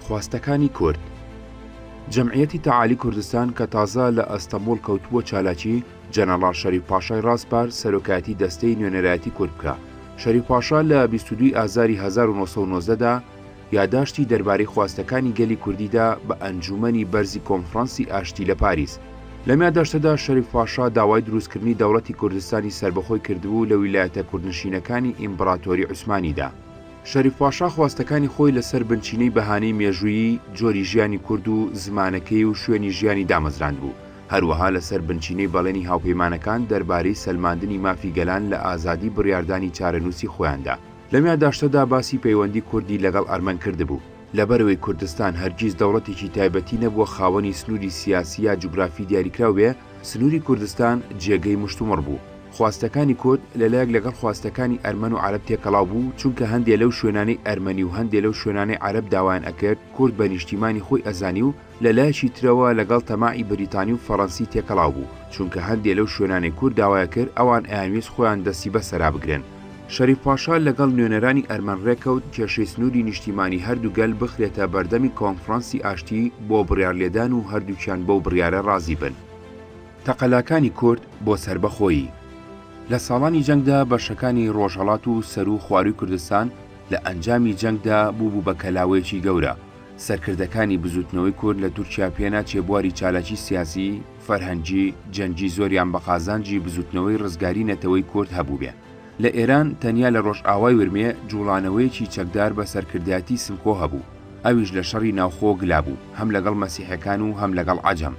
خواستەکانی کورد. جەمعیەتی تەعالی کوردستان کە تازە لە ئەستەمبوڵ کەوتبووە چالاکی، جەنەڕال شەریف پاشای ڕاستپار سەرۆکایەتی دەستەی نوێنەرایەتی کورد بکە. شەریف پاشا لە 22 ئازاری 1990دا یاداشتی دەربارەی خواستەکانی گەلی کوردیدا بە ئەنجومەنی بەرزی کۆنفرانسی ئاشتی لە پاریس. لەم یاداشتەدا شەریف پاشا داوای دروستکردنی دەوڵەتی کوردستانی سربەخۆی کردبوو لە ویلایەتە کوردنشینەکانی ئیمپراتۆری عوسمانیدا. شەریف پاشا خواستەکانی خۆی لەسەر بنچینەی بەهانەی مێژوویی، جۆری ژیانی کورد و زمانەکەی و شوێنی ژیانی دامەزراند بوو. هەروەها لەسەر بنچینەی بەڵێنی هاوپەیمانەکان دەربارەی سەلماندنی مافی گەلان لە ئازادی بڕیاردانی چارەنووسی خۆیاندا. لەم یاداشتەدا باسی پەیوەندی کوردی لەگەڵ ئەرمەن کردبوو. لەبەرەوەی کوردستان هەرگیز دەوڵەتێکی تایبەتی نەبووە خاوەنی سنووری سیاسی یا جوگرافی دیاریکراو بێ، سنووری کوردستان جێگەی مشتومڕ بوو. خواستەکانی کورد لەلایەک لەگەڵ خواستەکانی ئەرمەن و عەرەب تێکەڵاو بوو، چونکە هەندێک لەو شوێنانەی ئەرمەنی و هەندێک لەو شوێنانەی عەرەب داوایان ئەکرد کورد بە نیشتیمانی خۆی ئەزانی و لەلایەکی ترەوە لەگەڵ تەماعی بریتانی و فەڕەنسی تێکەڵاو بوو، چونکە هەندێک لەو شوێنانەی کورد داوای کرد ئەوان ئەیانویست خۆیان دەستی بەسەرا بگرن. شەریف پاشا لەگەڵ نوێنەرانی ئەرمەن ڕێکەوت کێشەی سنووری نیشتیمانی هەردوو گەل بخرێتە بەردەمی کۆنفرانسی ئاشتی بۆ بڕیارلێدان و هەردووکیان بەو بڕیارە ڕازی بن. تەقەلاکانی کورد بۆ سربەخۆیی. لە ساڵانی جەنگدا بەشەکانی ڕۆژهەڵات و سەر و خواروی کوردستان لە ئەنجامی جەنگدا بوو بە کەلاوەیەکی گەورە. سەرکردەکانی بزوتنەوەی کورد لە تورکیا پێنا چێبواری چالاکی سیاسی، فەرهەنگی، جەنگی زۆریان بە قازانجی بزوتنەوەی ڕزگاری نەتەوەی کورد هەبوو بێ. لە ئێران تەنیا لە ڕۆژئاوای ورمێ جوڵانەوەیەکی چەکدار بە سەرکردایەتی سمکۆ هەبوو. ئەویش لە شەڕی ناوخۆ گلابوو، هەم لەگەڵ مەسیحەکان و هەم لەگەڵ عەجەم.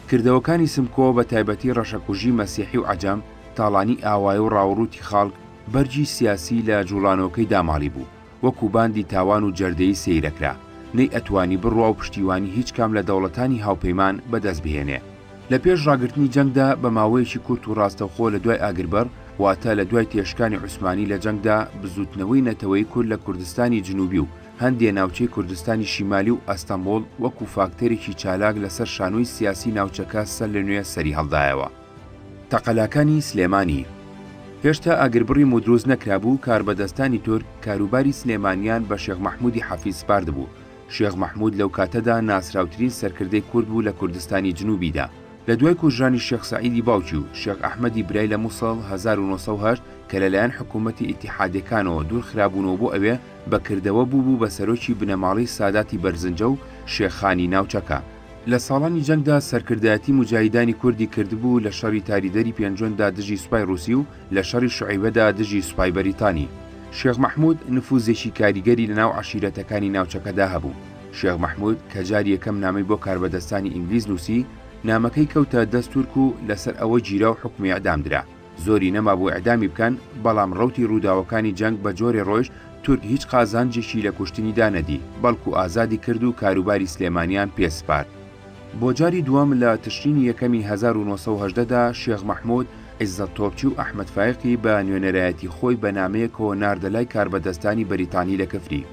کردەوەکانی سمکۆ بە تایبەتی ڕەشەکوژی مەسیحی و عەجەم، تاڵانی ئاوای و ڕاوڕووتی خاڵک بەرجی سیاسی لە جوڵانەوەکەی داماڵی بوو، وەکو باندی تاوان و جەردەی سەیرەکرا، نەی ئەتوانی بڕوا و پشتیوانی هیچ کام لە دەوڵەتانی هاوپەیمان بەدەست بهێنێ. لە پێش ڕاگررتنی جەنگدا بە ماوەیەکی کورت و ڕاستەوخۆ لە دوای ئاگربەر، واتە لە دوای تێشکانی عوسمانی لە جەنگدا بزوتنەوەی نەتەوەی کورد لە کوردستانی جنوبی و هەندێ ناوچەی کوردستانی شیمالی و ئەستەمبوڵ وەکو فاکتەرێکی چالاک لەسەر شانۆی سیاسی ناوچەکە سەر لە نوێ سەری هەڵدایەوە. تەقەلاکانی سلێمانی. هێشتا ئاگربڕی مودروز نەکرابوو، کاربەدەستانی تورک کاروباری سلێمانیان بە شێخ مەحموودی حەفیز سپارد بوو. شێخ مەحموود لەو کاتەدا ناسراوترین سەرکردەی کورد بوو لە کوردستانی جنوبیدا. لە دوای کوژرانی شێخ سەعیدی باوکی و شێخ ئەحمەدی برای لە مووسڵ 1970 کە لەلایەن حکوومەتی ئیتیحادیەکانەوە دوور خرابوونەوە بۆ ئەوێ بەکردەوە بوو بە سەرۆکی بنەماڵی ساداتی بەرزنجە و شێخانی ناوچەکە. لە ساڵانی جەنگدا سەرکردایەتی مجاهیدانی کوردی کردبوو لە شەڕی تاریدەری پێنجۆندا دژی سوپای رووسی و لە شەڕی شوعیبەدا دژی سوپای بەریتانی. شێخ مەحموود نفوزێکی کاریگەری لەناو عەشیرەتەکانی ناوچەکەدا هەبوو. شێخ مەحموود کە جاری یەکەم نامەی بۆ کاربەدەستانی ئینگلیز نووسی، نامەکەی کەوتە دەست تورک و لەسەر ئەوە گیرا و حکمی ئەعدامدرا. زۆری نەما بۆ ئەعدامی بکەن، بەڵام ڕەوتی ڕووداوەکانی جەنگ بە جۆرێ ڕۆیژ تورک هیچ قازانجێکی لە کوشتنیدا نەدی، بەڵکو ئازادی کرد و کاروباری سلێمانیان پێسپارد. بۆ جاری دووەم لە تشرینی یەکەمی 1970دا شێخ مەحموود عیززەت تۆپچی و ئەحمەد فایقی بە نوێنەرایەتی خۆی بە نامەیەکەوە ناردەلای کاربەدەستانی بەریتانی لە کەفری.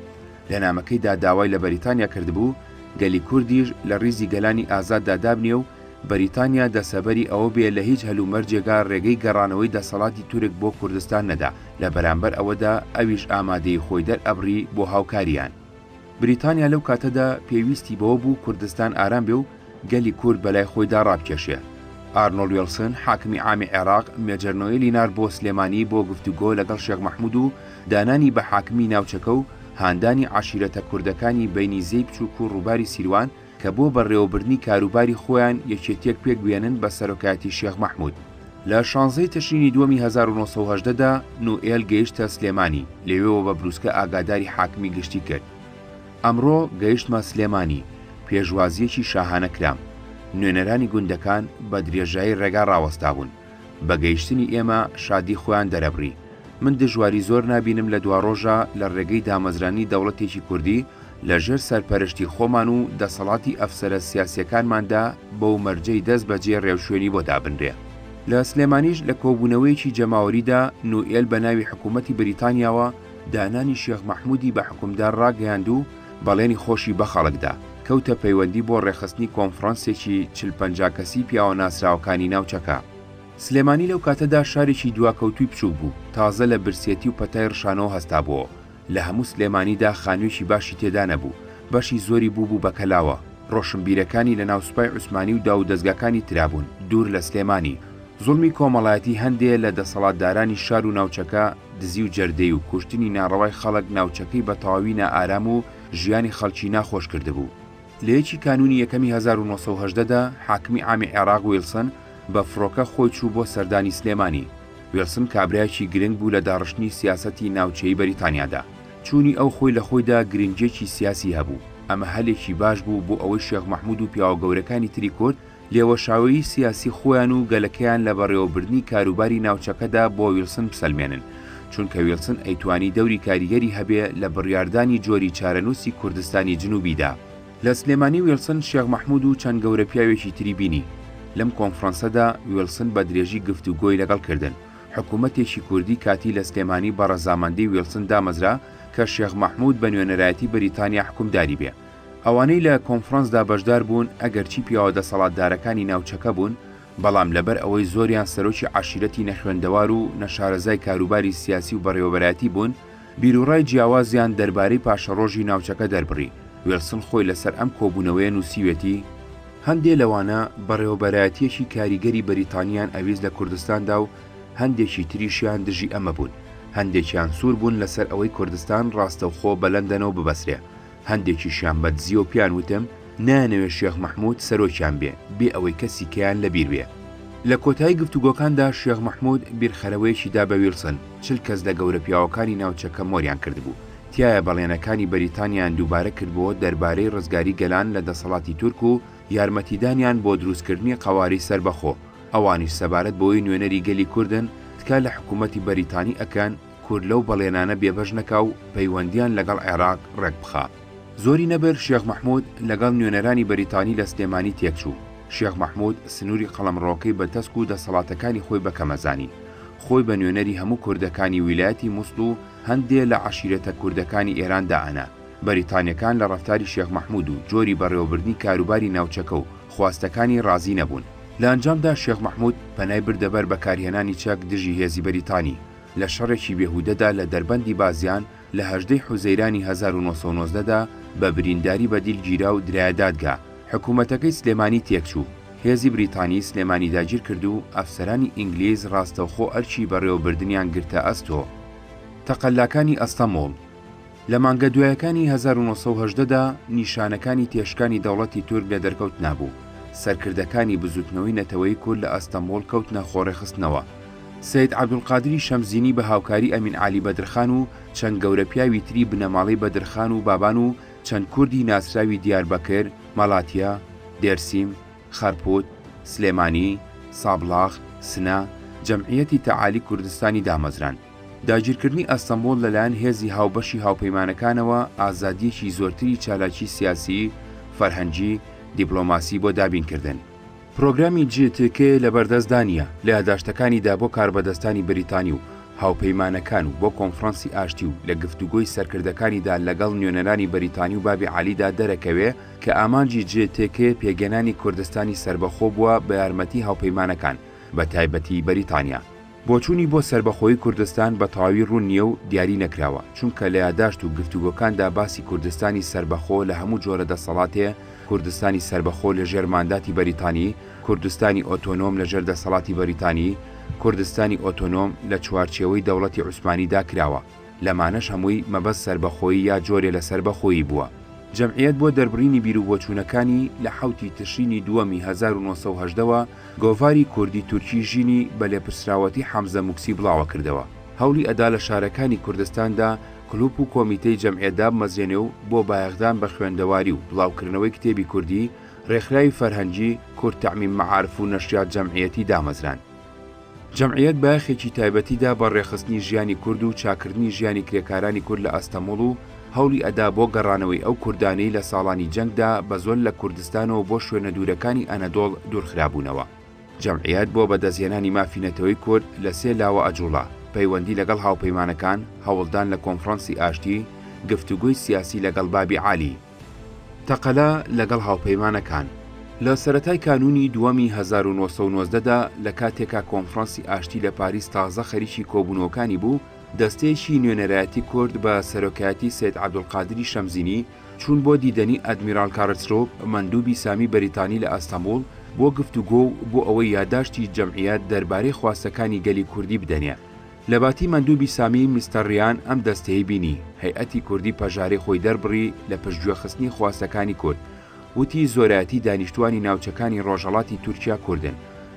لە نامەکەیدا داوای لە بەریتانیا کردبوو گەلی کوردیش لە ڕیزی گەلانی ئازاددا دابنێ و بەریتانیا دەسەبەری ئەوە بێ لە هیچ هەلومەرجێگا ڕێگەی گەڕانەوەی دەسەڵاتی تورک بۆ کوردستان نەدا، لە بەرامبەر ئەوەدا ئەویش ئامادەی خۆی دەرئەبڕی بۆ هاوکاریان. بریتانیا لەو کاتەدا پێویستی بەوە بوو کوردستان ئارام بێ و گەلی کورد بەلای خۆیدا ڕابکێشێ. ئارنۆڵد وێلسن حاکمی عامی عێراق مێجەر نۆیلی نار بۆ سلێمانی بۆ گفتوگۆ لەگەڵ شێخ مەحموود و دانانی بە حاکمی ناوچەکە و هاندانی عەشیرەتە کوردەکانی بەینیزەی بچووک و ڕووباری سیروان کە بۆ بەڕێوەبردنی کاروباری خۆیان یەکێتێک پێک بێنن بە سەرۆکایەتی شێخ مەحموود. لە 16 تشرینی دووەمی 1970دا نوئێل گەیشتە سلێمانی، لەوێەوە بە بروسکە ئاگاداری حاکمی گشتی کرد. ئەمڕۆ گەیشتمە سلێمانی، پێشوازیەکی شاهانە کرام. نوێنەرانی گوندەکان بە درێژایی ڕێگا ڕاوەستا بوون. بە گەیشتنی ئێمە شادی خۆیان دەرەبڕی. من دژواری زۆر نابینم لە دوا ڕۆژە لە ڕێگەی دامەزرانی دەوڵەتێکی کوردی لەژێر سەرپەرشتی خۆمان و دەسەڵاتی ئەفسەرە سیاسیەکانماندا بەو مەرجەی دەست بەجێ ڕێوشوێنی بۆ دابنرێ. لە سلێمانیش لە کۆبوونەوەیەکی جەماوەریدا نوئێل بە ناوی حکوومەتی بریتانیاوە دانانی شێخ مەحموودی بە حکومدار ڕاگەیاند و بەڵێنی خۆشی بە خەڵکدا کەوتە پەیوەندی بۆ ڕێخستنی کۆنفرانسێکی 40-50 کەسی پیاوە ناسراوەکانی ناوچەکە. سلێمانی لەو کاتەدا شارێکی دواکەوتووی بچوو بوو، تازە لە برسێتی و پەتای ڕشانەوە هەستا بووە. لە هەموو سلێمانیدا خانوویەکی باشی تێدا نەبوو، بەشی زۆری بوو بە کەلاوە. ڕۆشنبیرەکانی لە ناوسوپای عوسمانی و داو دەستگاکانی ترابوون دوور لە سلێمانی. زوڵمی کۆمەڵایەتی هەندێ لە دەسەڵاتدارانی شار و ناوچەکە دزی و جەردەی و کوشتنی ناڕەوای خەڵک ناوچەکەی بە تەواوی نائارام و ژیانی خەڵکی ناخۆش کردبوو. لە یەکی کانونی یەکەمی 1970دا حاکمی عامی عێراق ویلسن بە فڕۆکە خۆی چوو بۆ سەردانی سلێمانی. ویلسن کابرایەکی گرنگ بوو لە داڕشتنی سیاسەتی ناوچەی بەریتانیادا. چوونی ئەو خۆی لە خۆیدا گرنگجێکی سیاسی هەبوو. ئەمە هەلێکی باش بوو بۆ ئەوەی شێخ مەحموود و پیاوە گەورەکانی تری کورد لێوەشاوی سیاسی خۆیان و گەلەکەیان لە بەڕێوەبردنی کاروباری ناوچەکەدا بۆ ویلسن بسەلمێنن، چونکە ویلسن ئەیتوانی دەوری کاریگەری هەبێ لە بڕیاردانی جۆری چارەنووسی کوردستانی جنوبیدا. لە سلێمانی ویلسن شێخ مەحموود و چەند گەورە پیاوێکی تری بینی. لەم کۆنفرەنسەدا ویلسن بە درێژی گفتوگۆی لەگەڵ کردن. حکوومەتێکی کوردی کاتی لە سلێمانی بە ڕەزامەندی ویلسن دامەزرا کە شێخ مەحموود بە نوێنەرایەتی بەریتانیا حکومداری بێ. ئەوانەی لە کۆنفرەنسدا بەشدار بوون ئەگەرچی پیاوە دەسەڵاتدارەکانی ناوچەکە بوون، بەڵام لەبەر ئەوەی زۆریان سەرۆکی عاشیرەتی نەخوێندەوار و نەشارەزای کاروباری سیاسی و بەڕێوەبەرایەتی بوون، بیرروڕای جیاوازیان دەربارەی پاشەڕۆژی ناوچەکە دەربڕی. ویلسن خۆی لەسەر ئەم کۆبوونەوەیە نووسیوێتی هەندێ لەوانە بەڕێوەبەرایەتیەکی کاریگەری بەریتانیان ئەویست لە کوردستاندا و هەندێکی تریشیان دژی ئەمە بوون. هەندێکیان سوور بوون لەسەر ئەوەی کوردستان ڕاستەوخۆ بە لەندەنەوە ببەسرێ. هەندێکیشیان بە دزی و پیان وتم نانەوێت شێخ مەحموود سەرۆکیان بێ ئەوەی کەسی کەیان لەبیر بێ. لە کۆتایی گفتوگۆکاندا شێخ مەحموود بیرخەرەوەیەکی دا بە ویلسن 40 کەس لە گەورە پیاوەکانی ناوچەکە مۆریان کردبوو. تایە بەڵێنەکانی بەریتانیان دووبارە کردبووە دەربارەی ڕزگاری گەلان لە دەسەڵاتی تورک و یارمەتیدانیان بۆ دروستکردنی قەواری سەربەخۆ. ئەوانیش سەبارەت بۆی نوێنەری گەلی کوردن تکا لە حکوومەتی بەریتانی ئەکەن کورد لەو بەڵێنانە بێبەش نەکا و پەیوەندیان لەگەڵ عێراق ڕێک بخا. زۆری نەبەر شێخ مەحموود لەگەڵ نوێنەرانی بەریتانی لە سلێمانی تێکچوو. شێخ مەحموود سنووری قەڵەمڕۆکەی بە تەسک و دەسەڵاتەکانی خۆی بەکەمەزانی. خۆی بە نوێنەری هەموو کوردەکانی ویلایەتی موسڵ و هەندێ لە عەشیرەتە کوردەکانی ئێران دائەنا. بەریتانیەکان لە ڕەفتاری شێخ مەحموود و جۆری بەڕێوەبردنی کاروباری ناوچەکە و خواستەکانی ڕازی نەبوون. لە ئەنجامدا شێخ مەحموود پەنای بردەبەر بەکارهێنانی چەک دژی هێزی بەریتانی. لە شەڕێکی بێهودەدا لە دەربەندی بازیان لە 18 حوزەیرانی 1990دا بە برینداری بەدیل گیرا و درایەدادگا حکوومەتەکەی سلێمانی تێکچوو. هێزی بریتانی سلێمانی داگیر کرد و ئەفسەرانی ئینگلیز ڕاستەوخۆ ئەرچی بەڕێوەبردنیان گرتە ئەستۆ. تەقەلاکانی ئەستەمۆڵ لە مانگە دوایەکانی 1970دا نیشانەکانی تێشکانی دەوڵەتی تورک لە دەرکەوت نابوو. سەرکردەکانی بزوتنەوەی نەتەوەی کورد لە ئەستەمۆڵ کەوتنە خۆڕێخستنەوە. سید عەبدولقادری شەمزینی بە هاوکاری ئەمین عالی بەدرخان و چەند گەورە پیاوی تری بنەماڵەی بەدرخان و بابان و چەند کوردی ناسراوی دیاربەکر، مەڵاتیا، دێرسیم، خەرپۆت، سلێمانی، سابلاغ، سنا جەمعیەتی تەعالی کوردستانی دامەزران. داگیرکردنی ئەستەمبۆڵ لەلایەن هێزی هاوبەشی هاوپەیمانەکانەوە ئازادیەکی زۆرتری چالاکی سیاسی، فەرهەنگی، دیپلۆماسی بۆ دابینکردن. پرۆگرامی GTK لە بەردەستدانیە لە یادداشتەکانیدا بۆ کاربەدەستانی بریتانی و هاوپەیمانەکان و بۆ کۆنفرەنسی ئاشتی و لە گفتوگۆی سەرکردەکانیدا لەگەڵ نوێنەرانی بەریتانی و بابی عالیدا دەرەکەوێ کە ئامانجی GTK پێگەنانی کوردستانی سربەخۆ بووە بە یارمەتی هاوپەیمانەکان بە تایبەتی بەریتانیا. بۆچوونی بۆ سربەخۆی کوردستان بە تەواوی ڕوون نییە و دیاری نەکراوە، چونکە لە یادداشت و گفتوگۆکاندا باسی کوردستانی سربەخۆ لە هەموو جۆرە دەسەڵاتێ، کوردستانی سربەخۆ لە ژێر مانداتی بەریتانی، کوردستانی ئۆتۆنۆم لە ژێر دەسەڵاتی بەریتانی، کوردستانی ئۆتۆنۆم لە چوارچێوەی دەوڵەتی عوسمانیدا کراوە. لەمانەش هەمووی مەبەست سربەخۆیی یا جۆرێ لە سربەخۆیی بووە. جەمعیەت بۆ دەربڕینی بیرروبۆچوونەکانی لە 7 تشرینی دووەمی 1970ەوە گۆڤاری کوردی تورکی ژینی بە لێپرسراوەتی حەمزە موکسی بڵاوە کردەوە. هەوڵی ئەدا لە شارەکانی کوردستاندا کلوپ و کۆمیتەی جەمعیەتدا بمەزێنێ و بۆ بایەخدان بە خوێندەواری و بڵاوکردنەوەی کتێبی کوردی، ڕێکخراوی فەرهەنگی، کورد تەعمیم مەعارف و نەشریات جەمعیەتی دامەزران. جەمعیەت بایەخێکی تایبەتیدا بە ڕێخستنی ژیانی کورد و چاکردنی ژیانی کرێکارانی کورد لە ئەستەمۆڵ و هەوڵی ئەدا بۆ گەڕانەوەی ئەو کوردانەی لە ساڵانی جەنگدا بە زۆر لە کوردستانەوە بۆ شوێنە دوورەکانی ئەنەدۆڵ دوورخرابوونەوە. جەمعیەت بۆ بەدەستهێنانی مافی نەتەوەی کورد لە 3 لاوە ئەجوڵا، پەیوەندی لەگەڵ هاوپەیمانەکان، هەوڵدان لە کۆنفرەنسی ئاشتی، گفتوگۆی سیاسی لەگەڵ بابی عالی. تەقەلا لەگەڵ هاوپەیمانەکان لە سەرەتای کانونی دووەمی 1990دا لە کاتێکا کۆنفرەنسی ئاشتی لە پاریس تازە خەریکی کۆبوونەوەکانی بوو، دەستەیەکی نوێنەرایەتی کورد بە سەرۆکایەتی سید عەبدولقادری شەمزینی چوون بۆ دیدەنی ئەدمیرال کارلسروپ مەندووبی سامی بەریتانی لە ئەستەمبوڵ بۆ گفتوگۆ و بۆ ئەوەی یادداشتی جەمعیەت دەربارەی خواستەکانی گەلی کوردی بدەنێ. لە باتی مەندووبی سامی میستەر ڕیان ئەم دەستەیە بینی هەیئەتی کوردی پەژارەی خۆی دەربڕی لە پشتگوێخستنی خواستەکانی کورد، وتی زۆرایەتی دانیشتوانی ناوچەکانی ڕۆژهەڵاتی تورکیا کوردن،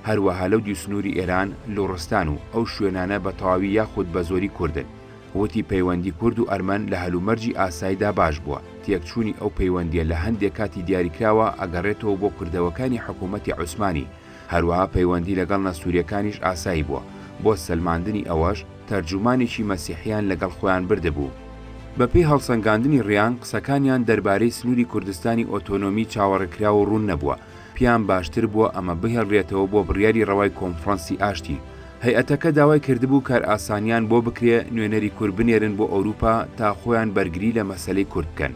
هەروەها لەو دیسنووری ئێران لۆڕستان و ئەو شوێنانە بە تەواوی یاخود بە زۆری کوردن. وتی پەیوەندی کورد و ئەرمەن لە هەلومەرجی ئاساییدا باش بووە، تێکچوونی ئەو پەیوەندیە لە هەندێک کاتی دیاریکراوە ئەگەڕێتەوە بۆ کردەوەکانی حکوومەتی عوسمانی، هەروەها پەیوەندی لەگەڵ نەسووریەکانیش ئاسایی بووە، بۆ سەلماندنی ئەوەش تەرجومانێکی مەسیحیان لەگەڵ خۆیان بردەبوو. بەپێی هەڵسەنگاندنی ڕیان قسەکانیان دەربارەی سنووری کوردستانی ئۆتۆنۆمی چاوەڕێکراوە ڕوون نەبووە، پیان باشتر بووە ئەمە بهێڵرێتەوە بۆ بڕیاری ڕەوای کۆنفرەنسی ئاشتی. هەیئەتەکە داوای کردبوو کار ئاسانیان بۆ بکرێ نوێنەری کورد بنێرن بۆ ئەوروپا تا خۆیان بەرگری لە مەسەلەی کورد بکەن.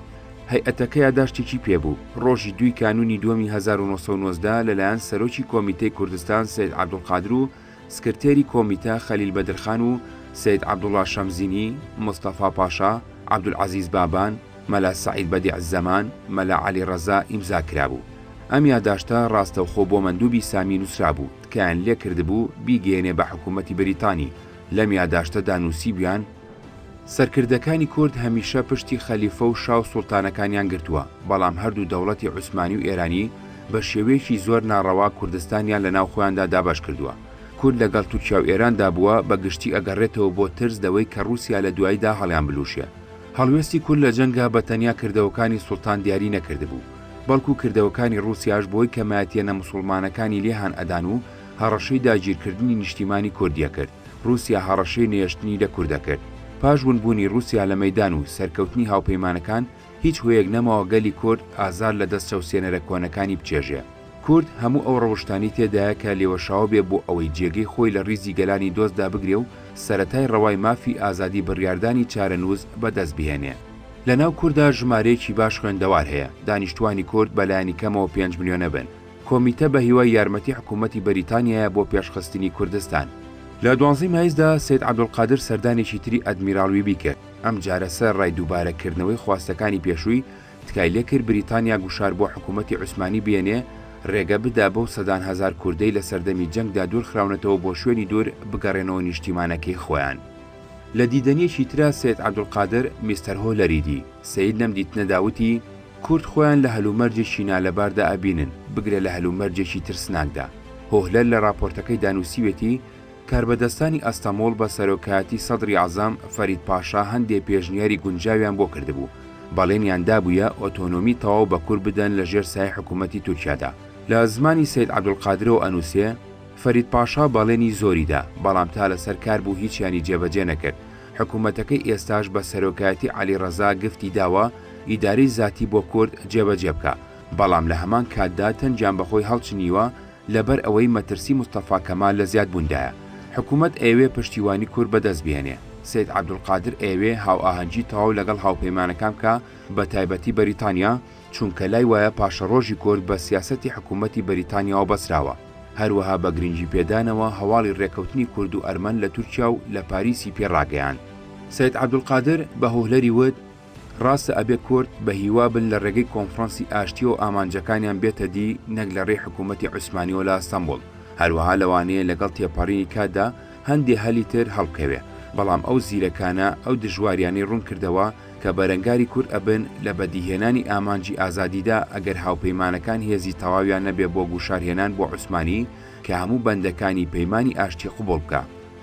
هەیئەتەکە یادداشتێکی پێبوو ڕۆژی 2 کانونی 1990 لەلایەن سەرۆکی کۆمیتەی کوردستان سید عەبدولقادر و سکرتێری کۆمیتە خەلیل بەدرخان و سید عەبدوڵڵا شەمزینی، مستەفا پاشا، عەبدولعەزیز بابان، مەلا سەعید بەدیع زەمان، مەلا عەلی ڕەزا ئیمزا کرابوو. ئەم یادداشتە ڕاستەوخۆ بۆ مەندووبی سامی نووسرابوو، تکایان لێ کردبوو بیگەێنێ بە حکوومەتی بەریتانی. لەم یادداشتەدا نووسی بیان سەرکردەکانی کورد هەمیشە پشتی خەلیفە و شاو سوڵتانەکانیان گرتووە، بەڵام هەردوو دەوڵەتی عوسمانی و ئێرانی بە شێوەیەکی زۆر ناڕەوا کوردستانیان لەناو خۆیاندا دابەش کردووە. کورد لەگەڵ تورکیا و ئێراندا بووە بە گشتی ئەگەڕێتەوە بۆ ترس دەوەی کە رووسیا لە دواییدا هەڵیان بلوشێ. هەڵوێستی کورد لە جەنگا بە تەنیا کردەوەکانی سوڵتان دیاری نەکردبوو، بەڵکو کردەوەکانی رووسیاش بۆی کەمایەتیەنە موسڵمانەکانی لێهان ئەدان و هەڕەشەی داگیرکردنی نیشتیمانی کوردیە کرد. رووسیا هەڕەشەی نێشتنی لە کوردە کرد. پاش ونبوونی رووسیا لە مەیدان و سەرکەوتنی هاوپەیمانەکان هیچ هۆیەک نەماوە گەلی کورد ئازار لە دەست چەوسێنەرە کۆنەکانی بچێژێ. کورد هەموو ئەو ڕەوشتانی تێدایە کە لێوەشاو بێ بۆ ئەوەی جێگەی خۆی لە ڕیزی گەلانی دۆستدا بگرێ و سەرەتای ڕەوای مافی ئازادی بڕیاردانی چارەنووس بەدەست بهێنێ. لەناو کووردا ژمارەیەکی باش خوێندەوار هەیە، دانیشتوانی کورد بەلایانی کەمەوە 5 میلیۆنە بن. کۆمیتە بە هیوای یارمەتی حکوومەتی بەریتانیایە بۆ پێشخستنی کوردستان. لە 12 مایزدا سید عەبدولقادر سەردانێکی تری ئەدمیراڵویبی کرد. ئەم جارە سەر ڕای دووبارەکردنەوەی خواستەکانی پێشووی تکای لێ کرد بریتانیا گوشار بۆ حکوومەتی عوسمانی بێنێ ڕێگە بدا بەو 100,000 کوردەی لە سەردەمی جەنگدا دوور خراونەتەوە بۆ شوێنی دوور بگەڕێنەوە نیشتیمانەکەی خۆیان. لە دیدەنیەکی ترا سید عەبدولقادر میستەر هۆلەری دی سید لەم دیتنەداوتی کورد خۆیان لە هەلومەرجێکی نالەباردا ئەبینن بگرە لە هەلومەرجێکی ترسناکدا. هۆهلەر لە راپۆرتەکەی دانووسیوێتی کاربەدەستانی ئەستەمۆڵ بە سەرۆکایەتی سەدری عەزام فەرید پاشا هەندێک پێشنیاری گونجاویان بۆ کردبوو، بەڵێنیان دابوویە ئۆتۆنۆمی تەواو بە کورد بدەن لە ژێر سایە حکوومەتی تورکیادا. لە زمانی سید عەبدولقادرەوە ئەنووسێ فەرید پاشا باڵێنی زۆریدا، بەڵام تا لەسەر کار بوو هیچیانی جێبەجێ نەکرد. حکوومەتەکەی ئێستاش بە سەرۆکایەتی عەلی ڕەزا گفتی داوە ئیدارەی زاتی بۆ کورد جێبەجێ بکە، بەڵام لە هەمان کاتدا تەنجیان بەخۆی هەڵچنیوە لەبەر ئەوەی مەترسی مستەفا کەمال لە زیاد بووندایە. حکوومەت ئەوێ پشتیوانی کورد بەدەست بێنێ. سید عەبدولقادر ئەوێ هاوئاهەنگی تەواو لەگەڵ هاوپەیمانەکان بکە بە تایبەتی بەریتانیا، چونکە لای وایە پاشەڕۆژی کورد بە سیاسەتی حکوومەتی بەریتانیاوە بەسراوە. هەروەها بە گرنگی پێدانەوە هەواڵی ڕێکەوتنی کورد و ئەرمەن لە تورکیا و لە پاریسی پێڕاگەیاند. سید عەبدولقادر بە هۆهلەری وت ڕاستە ئەبێ کورد بە هیوا بن لە ڕێگەی کۆنفرەنسی ئاشتی و ئامانجەکانیان بێتە دی نەک لە ڕێی حکوومەتی عوسمانیەوە لە ئەستەمبوڵ. هەروەها لەوانەیە لەگەڵ تێپەڕینی کاتدا هەندێک هەلی تر هەڵبکەوێ، بەڵام ئەو زیرەکانە ئەو دژواریانەی ڕوون کردەوە کە بەرەنگاری کورد ئەبن لە بەدیهێنانی ئامانجی ئازادیدا ئەگەر هاوپەیمانەکان هێزی تەواویان نەبێ بۆ گوشارهێنان بۆ عوسمانی کە هەموو بەندەکانی پەیمانی ئاشتی قبوڵ بکە.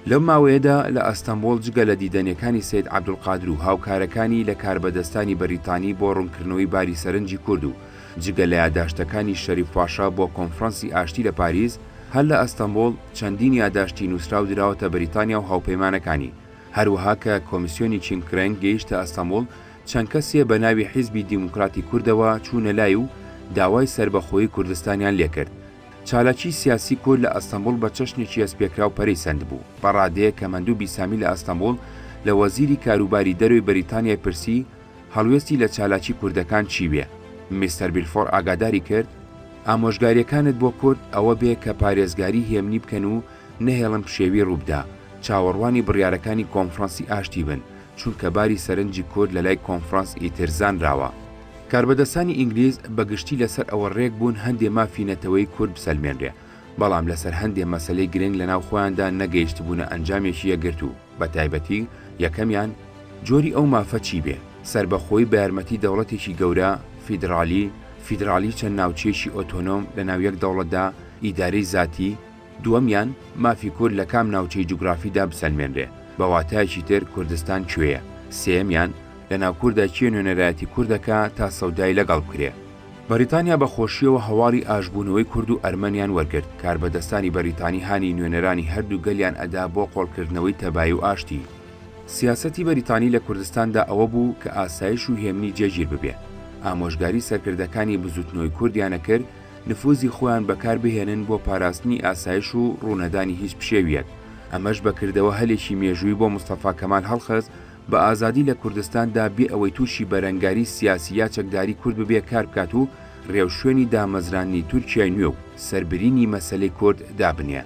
لەم ماوەیەدا لە ئەستەمبوڵ جگە لە دیدەنیەکانی سید عەبدولقادر و هاوکارەکانی لە کاربەدەستانی بەریتانی بۆ ڕوونکردنەوەی باری سەرنجی کورد و جگە لە یادداشتەکانی شەریف پاشا بۆ کۆنفرەنسی ئاشتی لە پاریس، هەر لە ئەستەمبوڵ چەندین یادداشتی نووسرا و دراوەتە بەریتانیا و هاوپەیمانەکانی. هەروەها کە کۆمیسیۆنی چینکرێنگ گەیشتە ئەستەمبوڵ، چەند کەسێ بە ناوی حیزبی دیموکراتی کوردەوە چوونە لای و داوای سەربەخۆیی کوردستانیان لێکرد. چالاکی سیاسی کورد لە ئەستەمبوڵ بە چەشنێکی ئەسپێکرا و پەرەیسەند بوو. بەڕادەیە کە مەندووبی سامی لە ئەستەمبوڵ لە وەزیری کاروباری دەروی بەریتانیای پرسی هەڵوێستی لە چالاکی کوردەکان چی بێ. میستەر بیلفۆر ئاگاداری کرد ئامۆژگاریەکانت بۆ کورد ئەوە بێ کە پارێزگاری هێمنی بکەن و نەهێڵن پشێوی ڕووبدا، چاوەڕوانی بڕیارەکانی کۆنفرەنسی ئاشتی بن، چونکە باری سەرنجی کورد لە لای کۆنفرەنس ئیترزانراوە. کاربەدەستانی ئینگلیز بەگشتی لەسەر ئەوە ڕێک بوون هەندێ مافی نەتەوەی کورد بسەلمێنرێ، بەڵام لەسەر هەندێ مەسەلەی گرنگ لەناو خۆیاندا نەگەیشت بوونە ئەنجامێکی یەکگرت و بە تایبەتی یەکەمیان جۆری ئەو مافە چی بێ، سربەخۆی بە یارمەتی دەوڵەتێکی گەورە فیدرالی چەند ناوچێکی ئۆتۆنۆم لە ناو یەک دەوڵەتدا ئیدارەی زاتی، دووەمیان مافی کورد لە کام ناوچەی جوگرافیدا بسەلمێنرێ بە واتایەکی تر کوردستان کوێیە، سێەمیان لە ناو کووردا چیە نوێنەرایەتی کوردەکە تا سەودای لەگەڵ بکرێ. بەریتانیا بەخۆشیەوە هەواڵی ئاشبوونەوەی کورد و ئەرمەنیان وەرگرت، کاربەدەستانی بەریتانی هانی نوێنەرانی هەردوو گەلیان ئەدا بۆ قۆڵکردنەوەی تەبای و ئاشتی. سیاسەتی بەریتانی لە کوردستاندا ئەوە بوو کە ئاسایش و هێمنی جێگیر ببێ، ئامۆژگاری سەرکردەکانی بزوتنەوەی کوردیانە کرد نفوزی خۆیان بەکار بهێنن بۆ پاراستنی ئاسایش و ڕوونەدانی هیچ پشێویەک. ئەمەش بەکردەوە هەلێکی مێژووی بۆ مستەفا کەمال هەڵخست بە ئازادی لە کوردستاندا بێ ئەوەی تووشی بەرەنگاری سیاسی یا چەکداری کورد ببێ کار بکات و ڕێوشوێنی دامەزرانی تورکیای نوێ و سەربرینی مەسەلەی کورد دابنێ.